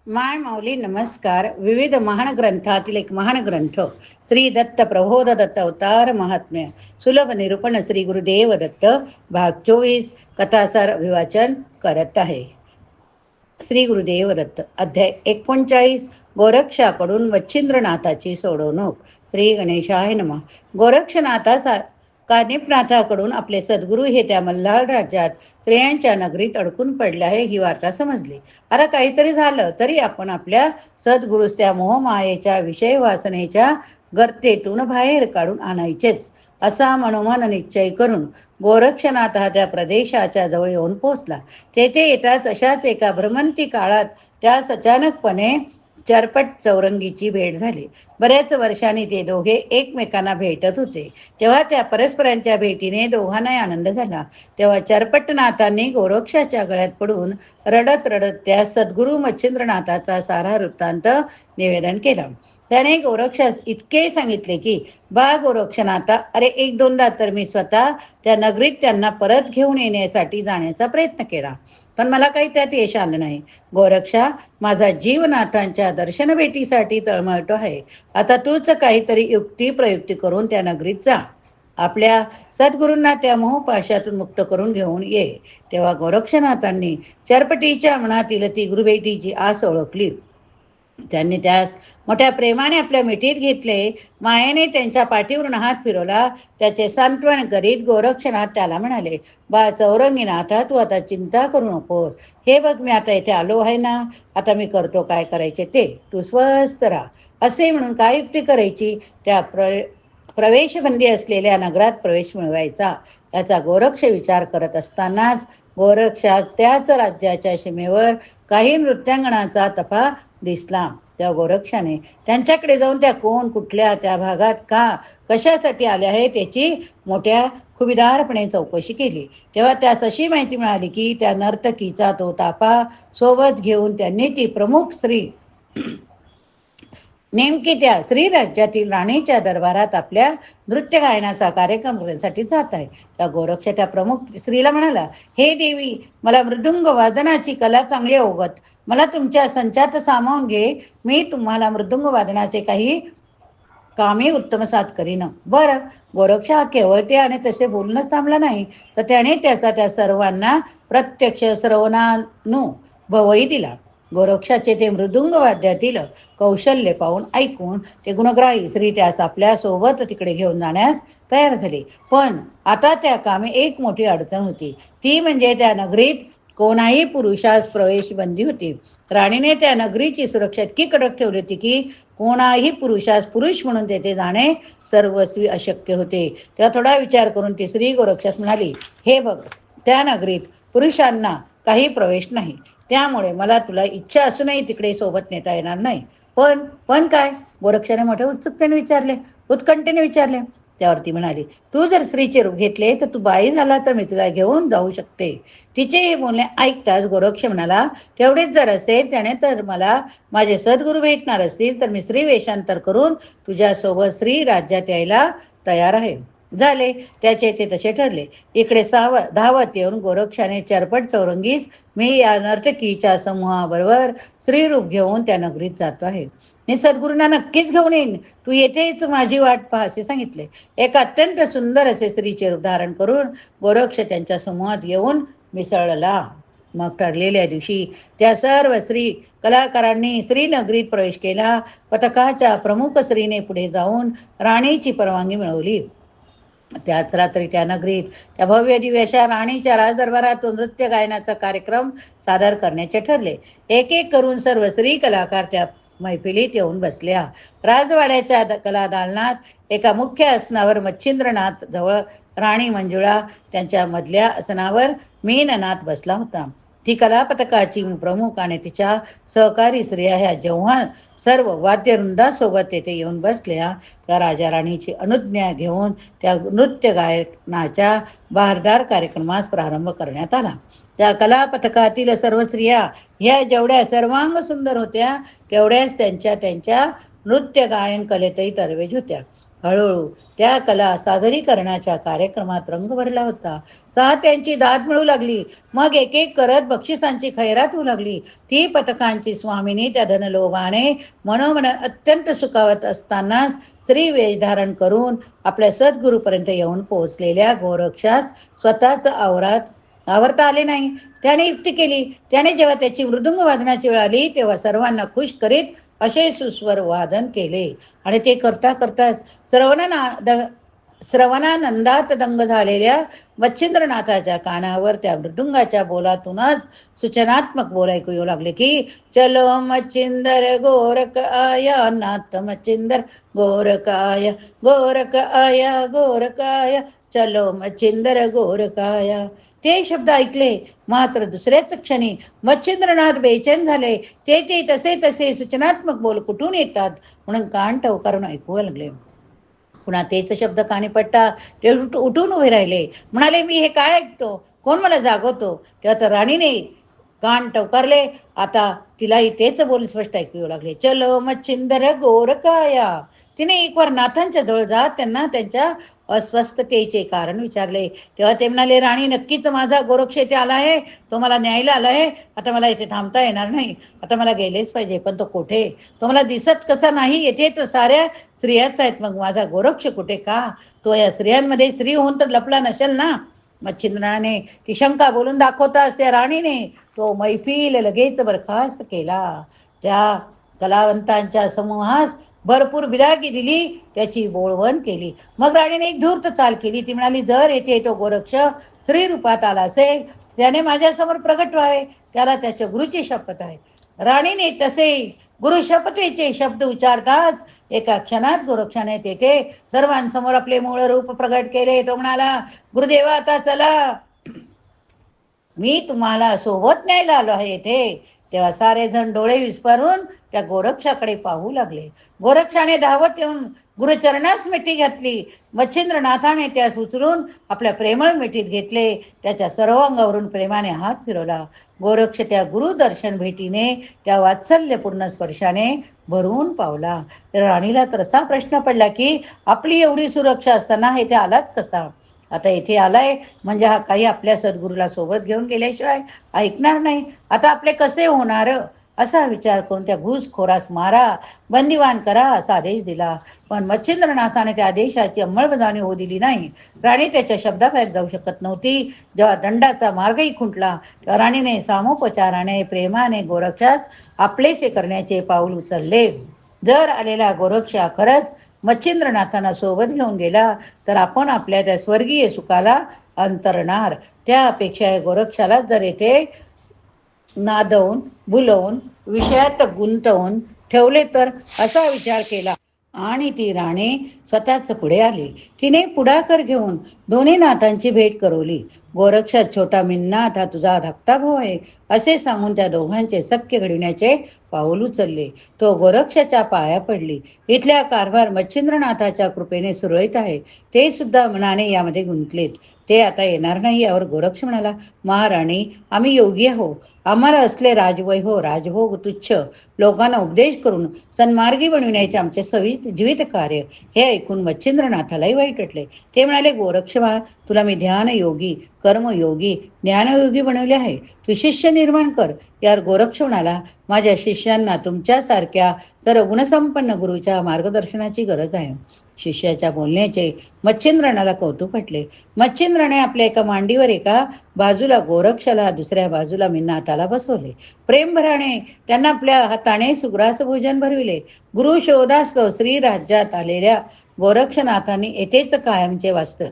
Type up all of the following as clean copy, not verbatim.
माय माऊली नमस्कार. विविध महान ग्रंथातील एक महान ग्रंथ श्री दत्त प्रबोध दत्त अवतार महात्म्य सुलभ निरूपण श्री गुरुदेव दत्त भाग 24 कथासार अभिवाचन करत आहे. श्री गुरुदेव दत्त अध्याय 39 गोरक्षाकडून मच्छिंद्रनाथाची सोडवणूक. श्री गणेशाय नमः. गोरक्षनाथाचा कानिपनाथाकडून आपले सद्गुरू हे त्या मल्हार राज्यात स्त्रियांच्या नगरीत अडकून पडले आहे ही वार्ता समजली. आता काहीतरी झालं तरी आपण आपल्या सद्गुरूस त्या मोहमायेच्या विषय वासनेच्या गर्तेतून बाहेर काढून आणायचेच असा मनोमन निश्चय करून गोरक्षनाथ हा त्या प्रदेशाच्या जवळ येऊन पोहोचला. तेथे येताच अशाच एका भ्रमंती काळात त्यास अचानकपणे चरपट चौरंगीची भेट झाली. बऱ्याच वर्षांनी ते दोघे एकमेकांना भेटत होते. तेव्हा त्या परस्परांच्या भेटीने दोघांनाही आनंद झाला. तेव्हा चरपटनाथांनी गोरक्षाच्या गळ्यात पडून रडत रडत त्या सद्गुरू मच्छिंद्रनाथाचा सारा वृत्तांत निवेदन केला. त्याने गोरक्षास इतके सांगितले की बा गोरक्षनाथा, अरे एक दोनदा तर मी स्वतः त्या नगरीत त्यांना परत घेऊन येण्यासाठी जाण्याचा प्रयत्न केला, पण मला काही त्यात यश आलं नाही. गोरक्षा, माझा जीवनाथांच्या दर्शन भेटीसाठी तळमळतो आहे. आता तूच काहीतरी युक्ती प्रयुक्ती करून त्या नगरीत जा. आपल्या सद्गुरूंना त्या मोहपाशातून मुक्त करून घेऊन ये. तेव्हा गोरक्षनाथांनी चरपटीच्या मनातील ती गुरुभेटीची आस ओळखली. त्यांनी त्यास मोठ्या प्रेमाने आपल्या मिठीत घेतले. मायेने त्यांच्या पाठीवरून हात फिरवला. त्याचे सांत्वन करीत गोरक्षनाथ त्याला म्हणाले, बा चौरंगीनाथा, तू आता चिंता करू नकोस. हे बघ, मी आता इथे आलो आहे ना, आता मी करतो काय करायचे ते, तू स्वस्थ राहा. असे म्हणून काय युक्ती करायची? त्या प्रवेशबंदी असलेल्या नगरात प्रवेश मिळवायचा. त्याचा गोरक्ष विचार करत असतानाच गोरक्षा त्याच राज्याच्या सीमेवर काही नृत्यांगणाचा तफा दिसला. त्या गोरक्षाने त्यांच्याकडे जाऊन त्या कोण, कुठल्या, त्या भागात का, कशासाठी आल्या आहे त्याची मोठ्या खुबीदारपणे चौकशी केली. तेव्हा त्यास अशी माहिती मिळाली की त्या नर्तकीचा तो ताफा सोबत घेऊन त्यांनी ती प्रमुख स्त्री नेमकी त्या श्री राज्यातील राणीच्या दरबारात आपल्या नृत्य गायनाचा कार्यक्रम करण्यासाठी जात आहे. त्या गोरक्ष त्या प्रमुख स्त्रीला म्हणाला, हे देवी, मला मृदुंग वादनाची कला चांगली अवगत, मला तुमच्या संचात सामावून घे. मी तुम्हाला मृदुंग वादनाचे काही कामे उत्तमसात करीन. बरं. गोरक्ष हा केवळ ते आणि तसे बोलूनच थांबला नाही, तर त्याने त्याचा त्या सर्वांना प्रत्यक्ष श्रवणानुभवही दिला. गोरक्षाचे ते मृदुंग वाद्यातील कौशल्य पाहून ऐकून ते गुणग्राही स्त्री त्यास आपल्या सोबत तिकडे घेऊन जाण्यास तयार झाली. पण आता त्या कामी एक मोठी अडचण होती. ती म्हणजे त्या नगरीत कोणाही पुरुषास प्रवेश बंदी होती. राणीने त्या नगरीची सुरक्षा इतकी कडक ठेवली होती की कोणाही पुरुषास पुरुष म्हणून तेथे जाणे सर्वस्वी अशक्य होते. तेव्हा थोडा विचार करून ती स्त्री गोरक्षास म्हणाली, हे बघ, त्या नगरीत पुरुषांना काही प्रवेश नाही, त्यामुळे मला तुला इच्छा असूनही तिकडे सोबत नेता येणार नाही. पण पण काय? गोरक्षाने मोठ्या उत्सुकतेने विचारले, उत्कंठेने विचारले. त्यावरती म्हणाली, तू जर स्त्रीचे रूप घेतले तर तू बाई झाला तर मी तुला घेऊन जाऊ शकते. तिचे हे बोलणे ऐकताच गोरक्ष म्हणाला, तेवढेच जर असेल त्याने तर मला माझे सद्गुरू भेटणार असतील तर मी स्त्री वेषांतर करून तुझ्यासोबत स्त्री राज्यात यायला तयार आहे. झाले. त्याचे ते तसे ठरले. इकडे धावत येऊन गोरक्षाने चरपट चौरंगीस मी या नर्तकीच्या समूहाबरोबर स्त्रीरूप घेऊन त्या नगरीत जातो आहे. मी सद्गुरूंना नक्कीच घेऊन येईन. तू येथेच माझी वाट पहा असे सांगितले. एक अत्यंत सुंदर असे स्त्रीचे रूप धारण करून गोरक्ष त्यांच्या समूहात येऊन मिसळला. मग ठरलेल्या दिवशी त्या सर्व स्त्री कलाकारांनी श्रीनगरीत प्रवेश केला. पथकाच्या प्रमुख स्त्रीने पुढे जाऊन राणीची परवानगी मिळवली. त्याच रात्री त्या नगरीत त्या भव्य दिव्य अशा राणीच्या राजदरबारातून नृत्य गायनाचा कार्यक्रम सादर करण्याचे ठरले. एक एक करून सर्व स्त्री कलाकार त्या मैफिलीत येऊन बसल्या. राजवाड्याच्या कला दालनात एका मुख्य आसनावर मच्छिंद्रनाथ जवळ राणी मंजुळा, त्यांच्या मधल्या आसनावर मीननाथ बसला होता. ती कलापथकाची प्रमुख आणि तिच्या सहकारी स्त्रिया ह्या जेव्हा सर्व वाद्यवृंदासोबत तेथे येऊन बसल्या, त्या राजा राणीची अनुज्ञा घेऊन त्या नृत्य गायनाच्या बहारदार कार्यक्रमास प्रारंभ करण्यात आला. त्या कलापथकातील सर्व स्त्रिया ह्या जेवढ्या सर्वांग सुंदर होत्या तेवढ्याच त्यांच्या त्यांच्या नृत्य गायन कलेतही तरवेज होत्या. हळूहळू त्या कला सादरीकरणाच्या कार्यक्रमात रंग भरला होता. चाहत्यांची दाद मिळू लागली. मग एक एक करत बक्षिसांची खैरात होऊ लागली. ती पथकांची स्वामिनी त्या धनलोभाने मनोमन अत्यंत सुखावत असतानाच स्त्री वेश धारण करून आपल्या सद्गुरूपर्यंत येऊन पोहोचलेल्या गोरक्षास स्वतःच आवरता आले नाही. त्याने युक्ती केली. त्याने जेव्हा त्याची मृदुंग वादनाची वेळ आली तेव्हा सर्वांना खुश करीत असे सुस्वर वादन केले आणि ते करता करताच श्रवणानंदात दंग झालेल्या मच्छिंद्रनाथाच्या कानावर त्या मृदुंगाच्या बोलातूनच सूचनात्मक बोल ऐकू येऊ लागले की चलो मच्छिंदर गोरख आया नाथ मच्छिंदर गोरख आया गोरख आया गोरख आया चलो मच्छिंदर गोरख आया. ते शब्द ऐकले मात्र दुसऱ्याच क्षणी मच्छिंद्रनाथ बेचैन झाले. ते तसे तसे सूचनात्मक बोल कुठून येतात म्हणून कान टवकारून ऐकू लागले. पुन्हा तेच शब्द कानी पडता ते उठून उभे राहिले. म्हणाले, मी हे काय ऐकतो? कोण मला जागवतो? तेव्हा तर राणीने कान टवकारले. आता तिलाही तेच बोल स्पष्ट ऐकू येऊ लागले. चलो मच्छिंदर गोरखाया. तिने एकवार नाथांच्या जवळ जात त्यांना त्यांच्या अस्वस्थतेचे कारण विचारले. तेव्हा ते म्हणाले, राणी नक्कीच माझा गोरक्ष येथे आला आहे. तो मला न्यायला आला आहे. आता मला इथे थांबता येणार नाही. आता मला गेलेच पाहिजे. पण तो कुठे? तो मला दिसत कसा नाही? येथे तर साऱ्या स्त्रियाच आहेत. मग माझा गोरक्ष कुठे? का तो या स्त्रियांमध्ये स्त्री होऊन तर लपला नसेल ना? मच्छिंद्राने ती शंका बोलून दाखवताच त्या राणीने तो मैफिल लगेच बरखास्त केला. त्या कलावंतांच्या समूहास भरपूर बिरागी दिली. त्याची बोळवण केली. मग राणीने एक धूर्त चाल केली. ती म्हणाली, जर येथे तो गोरक्ष स्त्री रूपात आला असेल त्याने माझ्यासमोर प्रगट व्हावे. त्याला त्याच्या गुरुची शपथ आहे. राणीने तसे गुरु शपथेचे शब्द उच्चारताच एका क्षणात गोरक्षाने तेथे सर्वांसमोर आपले मूळ रूप प्रगट केले. तो म्हणाला, गुरुदेवा आता चला, मी तुम्हाला सोबत न्यायला आलो आहे येथे. तेव्हा सारे जण डोळे विस्फारून त्या गोरक्षाकडे पाहू लागले. गोरक्षाने धावत येऊन गुरुचरणास मिठी घातली. मच्छिंद्रनाथाने त्यास उचलून आपल्या प्रेमळ मिठीत घेतले. त्याच्या सर्व अंगावरून प्रेमाने हात फिरवला. गोरक्ष त्या गुरुदर्शन भेटीने त्या वात्सल्यपूर्ण स्पर्शाने भरून पावला. राणीला तर असा प्रश्न पडला की आपली एवढी सुरक्षा असताना इथे आलाच कसा? आता इथे आलाय म्हणजे हा काही आपल्या सद्गुरूला सोबत घेऊन गेल्याशिवाय ऐकणार नाही. आता आपले कसे होणार? असा विचार करून त्या घुसखोरास मारा, बंदिवान करा असा आदेश दिला. पण मच्छिंद्रनाथाने त्या आदेशाची अंमलबजावणी होऊ दिली नाही. राणी त्याच्या शब्दाबाहेर जाऊ शकत नव्हती. जेव्हा दंडाचा मार्गही खुंटला तेव्हा राणीने सामोपचाराने प्रेमाने गोरक्षास आपलेसे करण्याचे पाऊल उचलले. जर आलेला गोरक्षा खरंच मच्छिंद्रनाथांना सोबत घेऊन गेला तर आपण आपल्या त्या स्वर्गीय सुखाला अंतरणार. त्या अपेक्षा गोरक्षाला जर येथे नादवून बुलवून विषयात गुंतवून ठेवले तर असा विचार केला आणि ती राणी स्वतःच पुढे आली. तिने पुढाकार घेऊन दोन्ही नाथांची भेट करवली. गोरक्षात छोटा मिन्नाथ हा तुझा धाकटा भाऊ आहे असे सांगून त्या दोघांचे सख्य घडविण्याचे पाऊल उचलले. तो गोरक्षाच्या पाया पडली. इथल्या कारभार मच्छिंद्रनाथाच्या कृपेने सुरळीत आहे. ते सुद्धा मनाने यामध्ये गुंतलेत. ते आता येणार नाही यावर गोरक्ष म्हणाला, महाराणी, आम्ही योगी आहोत. आम्हाला असले राजवैभव राजभोग तुच्छ लोकांना उपदेश करून सन्मार्गी बनविण्याचे आमचे जीवित कार्य. हे ऐकून मच्छिंद्रनाथालाही वाईट वाटले. ते म्हणाले, गोरक्षबा, तुला मी ध्यान योगी, कर्मयोगी, ज्ञानयोगी बनवले आहे. तू शिष्य निर्माण कर. यावर गोरक्ष म्हणाला, माझ्या शिष्यांना तुमच्यासारख्या सर्व गुणसंपन्न गुरुच्या मार्गदर्शनाची गरज आहे. शिष्याच्या बोलण्याचे मच्छिंद्रनाला कौतुक वाटले. मच्छिंद्राने आपल्या एका मांडीवर एका बाजूला गोरक्षाला दुसऱ्या बाजूला मिन्नाथाला बसवले. प्रेमभराने त्यांना आपल्या हाताने सुग्रास भोजन भरविले. गुरु शोधास्तव श्री राज्यात आलेल्या गोरक्षनाथांनी येथेच कायमचे वास्तव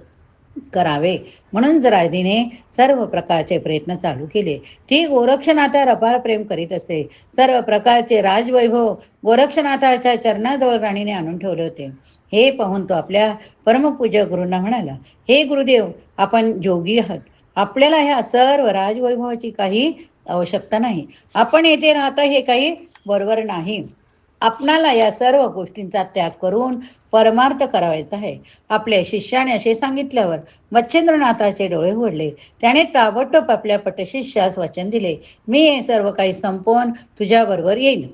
करावे म्हणून राधीने सर्व प्रकारचे प्रयत्न चालू केले. ती गोरक्षनाथावर अपार प्रेम करीत असे. सर्व प्रकारचे राजवैभव गोरक्षनाथाच्या चरणाजवळ राणीने आणून ठेवले होते. हे पाहून तो आपल्या परमपूज्य गुरूंना म्हणाला, हे गुरुदेव, आपण जोगी आहात. आपल्याला ह्या सर्व राजवैभवाची काही आवश्यकता नाही. आपण येथे राहता हे काही बरोबर नाही. आपणाला या सर्व गोष्टींचा त्याग करून परमार्थ करावायचा आहे. आपल्या शिष्याने असे सांगितल्यावर मच्छिंद्रनाथाचे डोळे उघडले. त्याने ताबडतोब आपल्या पटशिष्यास वचन दिले, मी हे सर्व काही संपवून तुझ्याबरोबर येईल.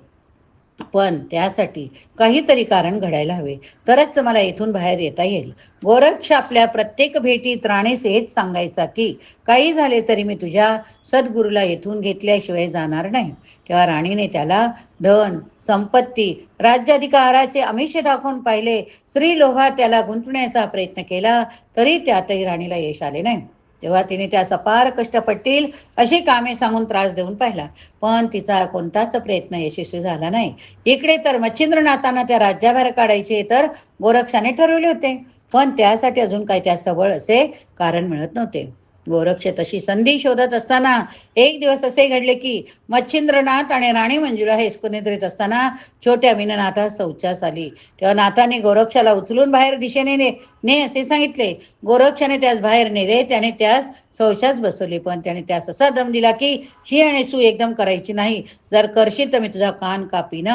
पण त्यासाठी काहीतरी कारण घडायला हवे, तरच मला इथून बाहेर येता येईल. गोरक्ष आपल्या प्रत्येक भेटीत राणीस हेच सांगायचा की काही झाले तरी मी तुझ्या सद्गुरूला इथून घेतल्याशिवाय जाणार नाही. तेव्हा राणीने त्याला धन, संपत्ती, राज्याधिकाराचे आमिष दाखवून पाहिले. स्त्री लोभात त्याला गुंतवण्याचा प्रयत्न केला, तरी त्यातही राणीला यश आले नाही. तेव्हा तिने त्यास अपार कष्ट पडतील अशी कामे सांगून त्रास देऊन पाहिला, पण तिचा कोणताच प्रयत्न यशस्वी झाला नाही. इकडे तर मच्छिंद्रनाथांना त्या राज्याबाहेर काढायचे तर गोरक्षाने ठरवले होते, पण त्यासाठी अजून काही त्या सबळ असे कारण मिळत नव्हते. गोरक्ष तशी संधी शोधत असताना एक दिवस असे घडले की मच्छिंद्रनाथ आणि राणी मंजुळा हे निद्रित असताना छोट्या मीननाथास शौचास आली. तेव्हा नाथाने गोरक्षाला उचलून बाहेर दिशेने ने असे सांगितले. गोरक्षाने त्यास बाहेर नेले. त्याने त्यास शौचास बसवले, पण त्याने त्यास असा दम दिला की शी आणि सू एकदम करायची नाही. जर करशील तर मी तुझा कान कापीन.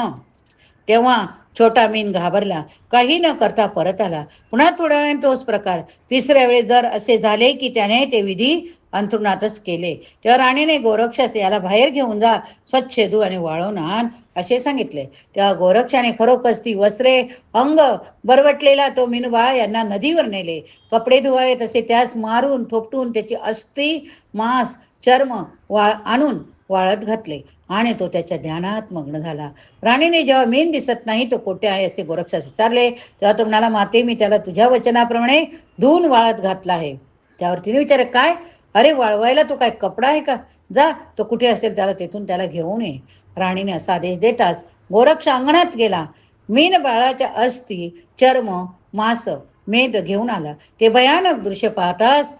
तेव्हा छोटा मीन घाबरला, काही न करता परत आला. पुन्हा थोड्या वेळाने तोच प्रकार. तिसऱ्या वेळेस जर असे झाले की त्याने ते विधी अंथरुणातच केले. तेव्हा राणीने गोरक्षास याला बाहेर घेऊन जा, स्वच्छ धु आणि वाळवून आण असे सांगितले. तेव्हा गोरक्षाने खरोखरच ती वस्त्रे, अंग बरवटलेला तो मीनबाळ यांना नदीवर नेले. कपडे धुवावे तसे त्यास मारून थोपटून त्याची अस्थी, मांस, चर्म आणून वाळत घातले आणि तो त्याच्या ध्यानात मग्न झाला. राणीने जेव्हा मीन दिसत नाही तो कोठे आहे असे गोरक्षास विचारले, तेव्हा तो म्हणाला, माते मी त्याला तुझ्या वचनाप्रमाणे धुवून वाळत घातला आहे. त्यावर तिने विचारले, काय? अरे वाळवायला तो काय कपडा आहे का? जा, तो कुठे असेल तेथून त्याला घेऊन ये. राणीने असा आदेश देताच गोरक्ष अंगणात गेला. मीन बाळाच्या अस्थी, चर्म, मांस, मेद घेऊन आला. ते भयानक दृश्य पाहताच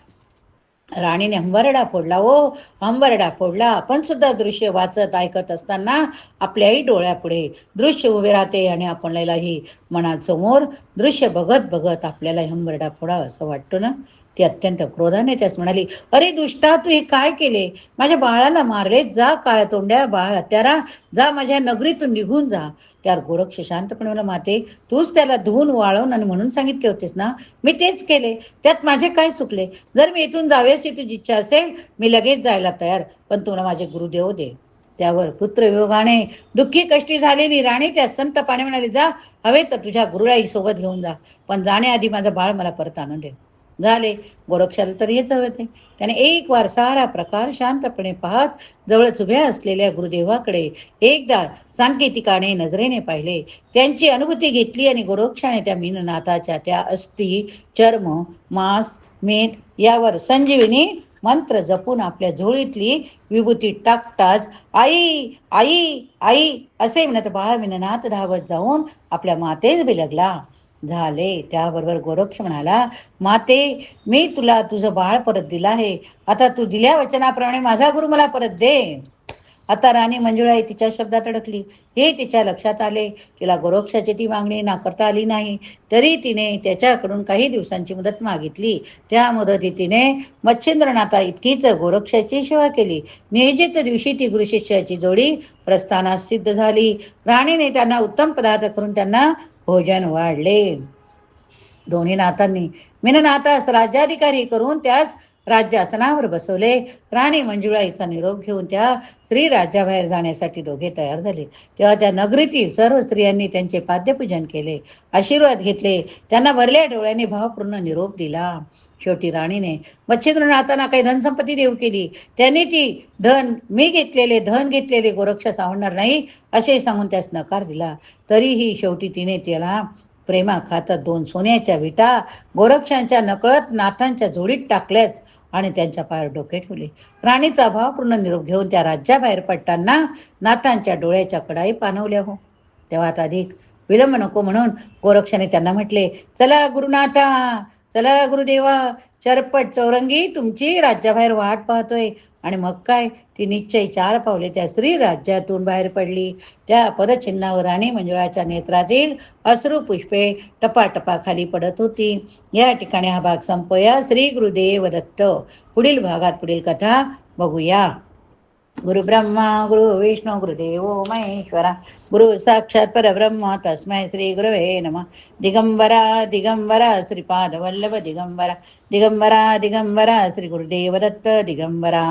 राणीने हंबरडा फोडला. हंबरडा फोडला. आपण सुद्धा दृश्य वाचत ऐकत असताना आपल्याही डोळ्यापुढे दृश्य उभे राहते आणि आपल्यालाही मनात समोर दृश्य बघत बघत आपल्याला हंबरडा फोडा असं वाटतं ना. ती अत्यंत क्रोधाने त्यास म्हणाली, अरे दुष्टा, तू हे काय केले? माझ्या बाळाला मारले. जा काळ्या तोंड्या बाळ हत्यारा, जा माझ्या नगरीतून निघून जा. त्यावर गोरक्ष शांतपणे म्हणला, माते तूच त्याला धुवून वाळवून आणि म्हणून सांगितले होतेस ना, मी तेच केले. त्यात माझे काय चुकले? जर मी इथून जावेसी तुझी इच्छा असेल मी लगेच जायला तयार, पण तुला माझे गुरुदेव दे. त्यावर पुत्रवियोगाने दुःखी कष्टी झालेली राणी त्या संतपणे म्हणाली, जा, हवे तर तुझ्या गुरुलाही सोबत घेऊन जा, पण जाण्याआधी माझं बाळ मला परत आणून दे. झाले. गोरक्षाला तर हेच हवे होते. त्याने एक वार सारा प्रकार शांतपणे पाहत जवळच उभ्या असलेल्या गुरुदेवाकडे एकदा सांकेतिकाने नजरेने पाहिले. त्यांची अनुभूती घेतली आणि गोरक्षाने त्या मीननाथाच्या त्या अस्थी, चर्म, मांस, मेद यावर संजीवनी मंत्र जपून आपल्या झोळीतली विभूती टाकताच आई आई आई असे म्हणत बाळ मीननाथ धावत जाऊन आपल्या मातेस बिलगला. झाले. त्याबरोबर गोरक्ष म्हणाला, माते मी तुला तुझं बाळ परत दिलं आहे. आता तू दिल्या वचनाप्रमाणे माझा गुरु मला परत दे. आता राणी मंजुळाई तिच्या शब्दात अडकली. हे तिच्या लक्षात आले. तिला गोरक्षाची ती मागणी नाकारता आली नाही. तरी तिने त्याच्याकडून काही दिवसांची मुदत मागितली. त्या मुदतीत तिने मच्छिंद्रनाथा इतकीच गोरक्षाची सेवा केली. नियोजित दिवशी ती गुरुशिष्याची जोडी प्रस्थानास सिद्ध झाली. राणीने त्यांना उत्तम पदार्थ करून त्यांना भोजन वाढले. दोन्ही नाथांनी मीननाथास राज्याधिकारी करून त्यास राज्यासनावर बसवले. राणी मंजुळाईचा निरोप घेऊन त्या स्त्री राज्याबाहेर जाण्यासाठी दोघे तयार झाले. तेव्हा त्या नगरीतील सर्व स्त्रियांनी त्यांचे पाद्यपूजन केले, आशीर्वाद घेतले, त्यांना भरल्या डोळ्यांनी भावपूर्ण निरोप दिला. शेवटी राणीने मच्छिंद्रनाथांना काही धनसंपत्ती देऊ केली. त्यांनी ती मी धन घेतलेले गोरक्षास आवडणार नाही असे सांगून त्यास नकार दिला. तरीही शेवटी तिने त्याला प्रेमा खातर 2 सोन्याच्या विटा गोरक्षांच्या नकळत नाथांच्या जोडीत टाकल्याच आणि त्यांच्या पायावर डोके ठेवले. राणीचा भावपूर्ण निरोप घेऊन त्या राज्याबाहेर पडताना नाथांच्या डोळ्याच्या कडाई पाणवल्या. तेव्हा आता अधिक विलंब नको म्हणून गोरक्षाने त्यांना म्हटले, चला गुरुनाथा, चला गुरुदेवा, चरपट चौरंगी तुमची राज्याबाहेर वाट पाहतोय. आणि मग काय, ती निश्चय 4 पावले त्या स्त्री राज्यातून बाहेर पडली. त्या पदचिन्हावर राणी मंजुळाच्या नेत्रातील अश्रू पुष्पे टपाटपा खाली पडत होती. या ठिकाणी हा भाग संपवूया. श्री गुरुदेव दत्त. पुढील भागात पुढील कथा बघूया. गुरु ब्रह्मा गुरु विष्णू गुरुदेव महेश्वरा, गुरु साक्षात परब्रह्म तस्मै श्री गुरवे नमः. दिगंबरा दिगंबरा श्रीपाद वल्लभ दिगंबरा, दिगंबरा दिगंबरा श्री गुरुदेव दत्त दिगंबरा.